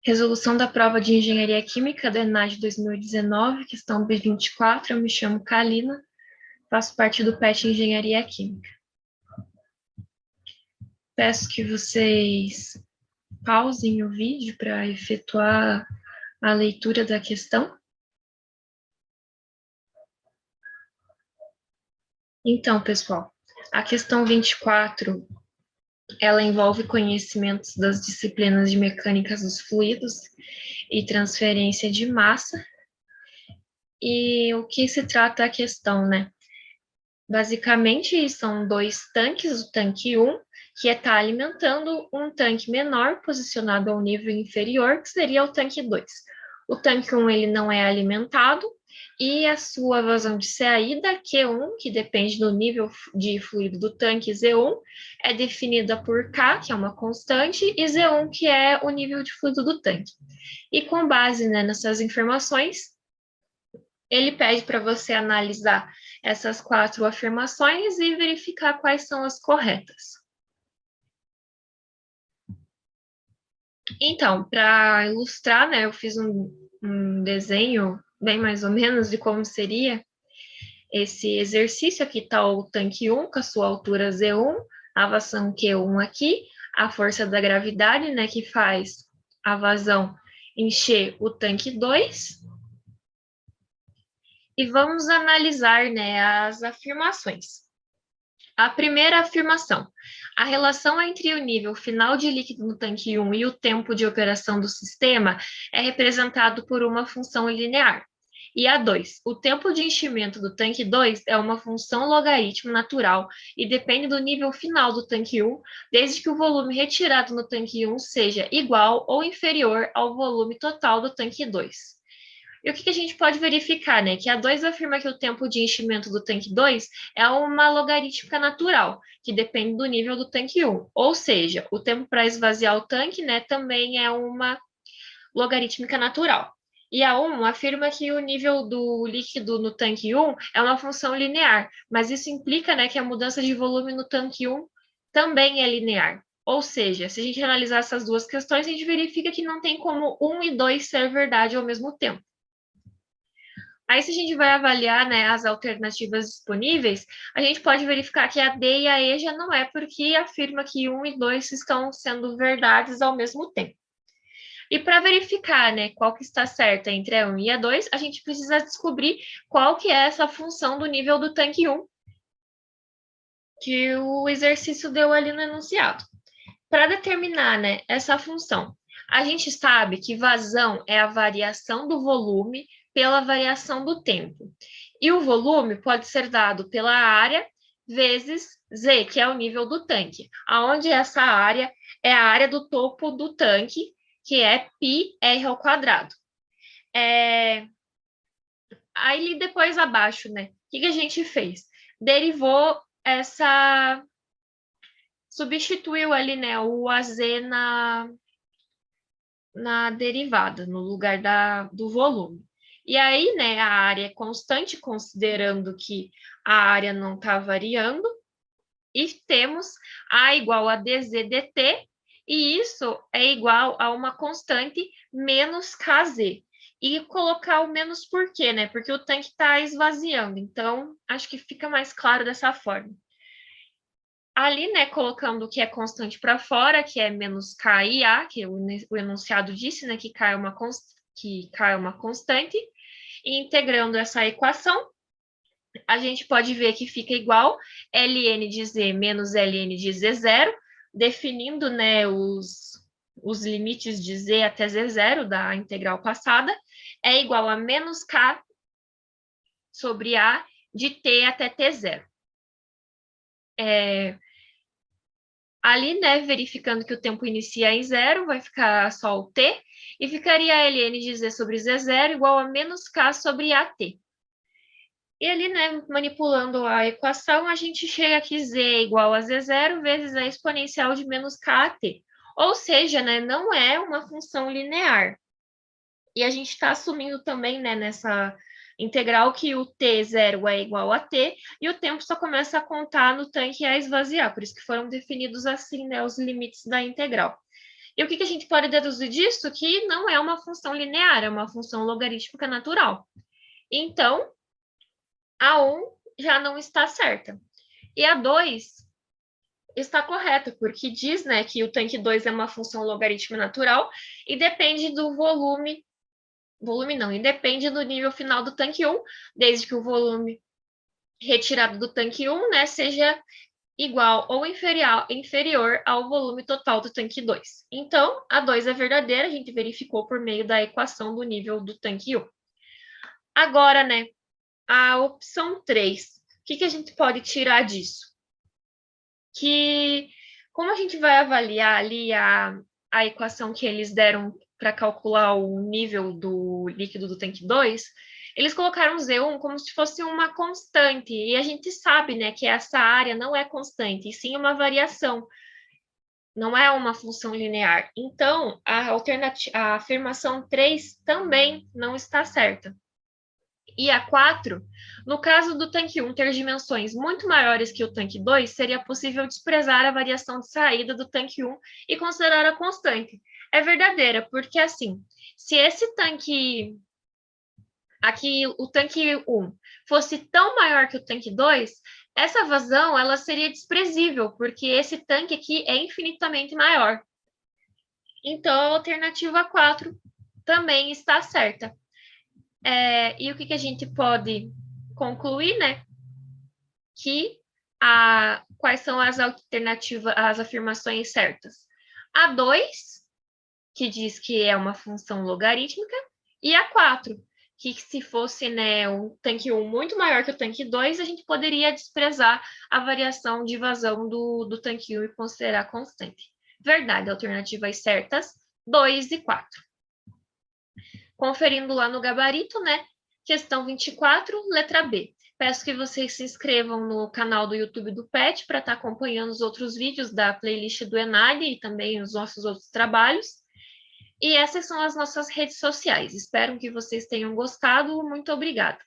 Resolução da prova de Engenharia Química da ENAD 2019, questão B24. Eu me chamo Kalina, faço parte do PET Engenharia Química. Peço que vocês pausem o vídeo para efetuar a leitura da questão. Então, pessoal, a questão 24, ela envolve conhecimentos das disciplinas de mecânicas dos fluidos e transferência de massa. E o que se trata a questão, né? Basicamente, são dois tanques, o tanque 1, que está alimentando um tanque menor, posicionado ao nível inferior, que seria o tanque 2. O tanque 1 ele não é alimentado, e a sua vazão de saída, Q1, que depende do nível de fluido do tanque Z1, é definida por K, que é uma constante, e Z1, que é o nível de fluido do tanque. E com base, né, nessas informações, ele pede para você analisar essas 4 afirmações e verificar quais são as corretas. Então, para ilustrar, né, eu fiz um desenho bem mais ou menos de como seria esse exercício. Aqui está o tanque 1 com a sua altura Z1, a vazão Q1 aqui, a força da gravidade, né, que faz a vazão encher o tanque 2. E vamos analisar, né, as afirmações. A primeira afirmação: a relação entre o nível final de líquido no tanque 1 e o tempo de operação do sistema é representado por uma função linear. E a 2: o tempo de enchimento do tanque 2 é uma função logaritmo natural e depende do nível final do tanque 1, desde que o volume retirado no tanque 1 seja igual ou inferior ao volume total do tanque 2. E o que a gente pode verificar, né? Que a 2 afirma que o tempo de enchimento do tanque 2 é uma logarítmica natural, que depende do nível do tanque 1. Ou seja, o tempo para esvaziar o tanque, né, também é uma logarítmica natural. E a 1 afirma que o nível do líquido no tanque 1 é uma função linear, mas isso implica, né, que a mudança de volume no tanque 1 também é linear. Ou seja, se a gente analisar essas duas questões, a gente verifica que não tem como 1 e 2 ser verdade ao mesmo tempo. Aí, se a gente vai avaliar, né, as alternativas disponíveis, a gente pode verificar que a D e a E já não é, porque afirma que 1 e 2 estão sendo verdades ao mesmo tempo. E para verificar, né, qual que está certa entre a 1 e a 2, a gente precisa descobrir qual que é essa função do nível do tanque 1, que o exercício deu ali no enunciado. Para determinar, né, essa função, a gente sabe que vazão é a variação do volume pela variação do tempo. E o volume pode ser dado pela área vezes Z, que é o nível do tanque, aonde essa área é a área do topo do tanque, que é πr ao quadrado. Aí depois abaixo, né? O que a gente fez? Derivou essa... Substituiu ali, né, o AZ na derivada, no lugar do volume. E aí, né, a área é constante, considerando que a área não está variando, e temos A igual a dz dt, e isso é igual a uma constante menos Kz. E colocar o menos por quê, né? Porque o tanque está esvaziando, então acho que fica mais claro dessa forma. Ali, né, colocando o que é constante para fora, que é menos K e A, que o enunciado disse, né, que K é uma constante, e integrando essa equação, a gente pode ver que fica igual ln de z menos ln de z0, definindo, né, os limites de z até z0 da integral passada, é igual a menos K sobre A de t até t0. Ali, né, verificando que o tempo inicia em zero, vai ficar só o t, e ficaria ln de z sobre z0 igual a menos k sobre at. E ali, né, manipulando a equação, a gente chega aqui z é igual a z0 vezes a exponencial de menos kat. Ou seja, né, não é uma função linear. E a gente está assumindo também, né, nessa integral que o t0 é igual a t, e o tempo só começa a contar no tanque a esvaziar, por isso que foram definidos assim, né, os limites da integral. E o que a gente pode deduzir disso? Que não é uma função linear, é uma função logarítmica natural. Então, a 1 já não está certa. E a 2 está correta, porque diz, né, que o tanque 2 é uma função logarítmica natural e depende do volume não, e depende do nível final do tanque 1, desde que o volume retirado do tanque 1, né, seja igual ou inferior ao volume total do tanque 2. Então, a 2 é verdadeira, a gente verificou por meio da equação do nível do tanque 1. Agora, né, a opção 3, o que a gente pode tirar disso? Que, como a gente vai avaliar ali a equação que eles deram para calcular o nível do líquido do tanque 2, eles colocaram Z1 como se fosse uma constante, e a gente sabe, né, que essa área não é constante, e sim uma variação, não é uma função linear. Então, a afirmação 3 também não está certa. E a 4, no caso do tanque 1 ter dimensões muito maiores que o tanque 2, seria possível desprezar a variação de saída do tanque 1 e considerar a constante. É verdadeira, porque assim, se esse tanque aqui, o tanque 1, fosse tão maior que o tanque 2, essa vazão ela seria desprezível, porque esse tanque aqui é infinitamente maior. Então, a alternativa 4 também está certa. E o que a gente pode concluir, né? Que quais são as alternativas, as afirmações certas? A 2, que diz que é uma função logarítmica, e a 4, que se fosse, né, um tanque 1 muito maior que o tanque 2, a gente poderia desprezar a variação de vazão do tanque 1 e considerar constante. Verdade, alternativas certas, 2 e 4. Conferindo lá no gabarito, né? Questão 24, letra B. Peço que vocês se inscrevam no canal do YouTube do PET para estar acompanhando os outros vídeos da playlist do Enad e também os nossos outros trabalhos. E essas são as nossas redes sociais. Espero que vocês tenham gostado. Muito obrigada.